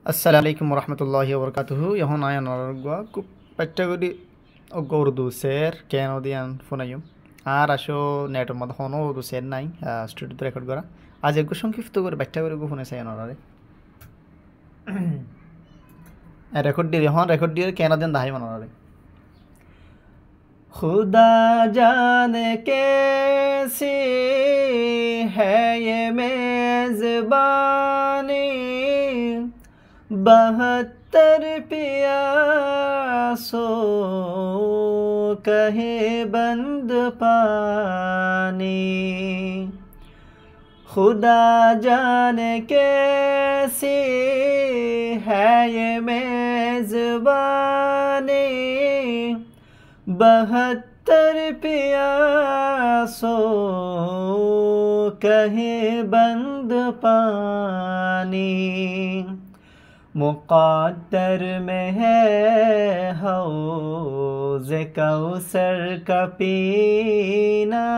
আসসালামু আলাইকুম রহমতুল্লাহি ওবরকাতুহু এখন আয়ান খুব পাঠ্যগুলি উর্দু সের কেন দিয়ান ফোনাইম আর আসো নেটের মধ্যে হনো উর্দু সের নাই স্টুডিওতে রেকর্ড করা আজ একটু সংক্ষিপ্ত করে ব্যাখ্যা করে ফোনে চাই আনারে রেকর্ড দিয়ে কেন দেন দাহাই মানারে खुदा जाने कैसी है ये मेज़बानी 72 प्यासों कहे बंद पानी खुदा जाने कैसी है ये मेज़बानी 72 प्यासों कहे बंद पानी मुक़द्दर में है हौज़ कौसर का पीना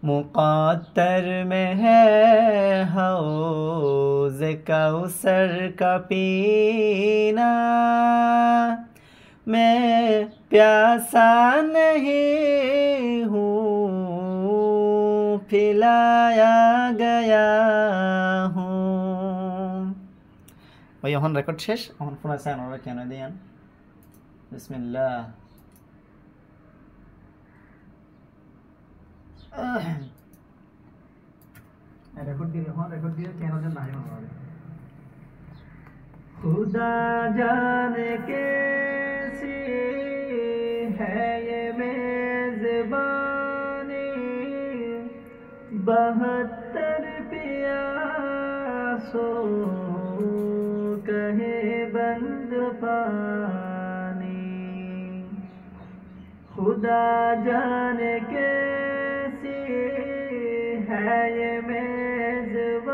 मुक़द्दर में है हौज़ कौसर का पीना मैं प्यासा नहीं हूँ पिलाया गया हूँ ভাই এখন রেকর্ড শেষ এখন ফোন আছে আমরা কেন দিয়ান বিসমিল্লাহ রেকর্ড দিয়ে কেন দেন নাই মনে खुदा जाने कैसी है ये मेज़बानी 72 प्यासों कहे बंद पानी खुदा जाने कैसी है ये मेज़बानी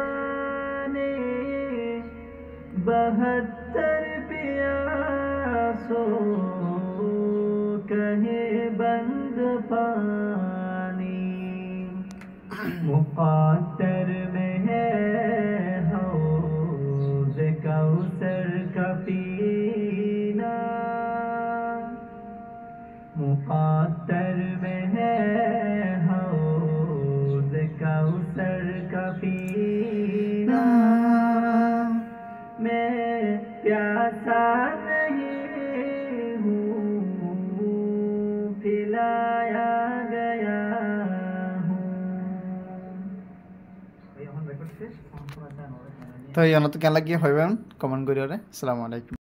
72 प्यासों कहे बंद पानी मुक़द्दर में है हौज़ कौसर का पीना मुक़द्दर में है हौज़ कौसर का पीना मैं प्यासा नहीं हूँ पिलाया गया हूँ তো এই অনত কেন লাগিয়ে হইবেন কমেন্ট করিও রে আসসালামু আলাইকুম।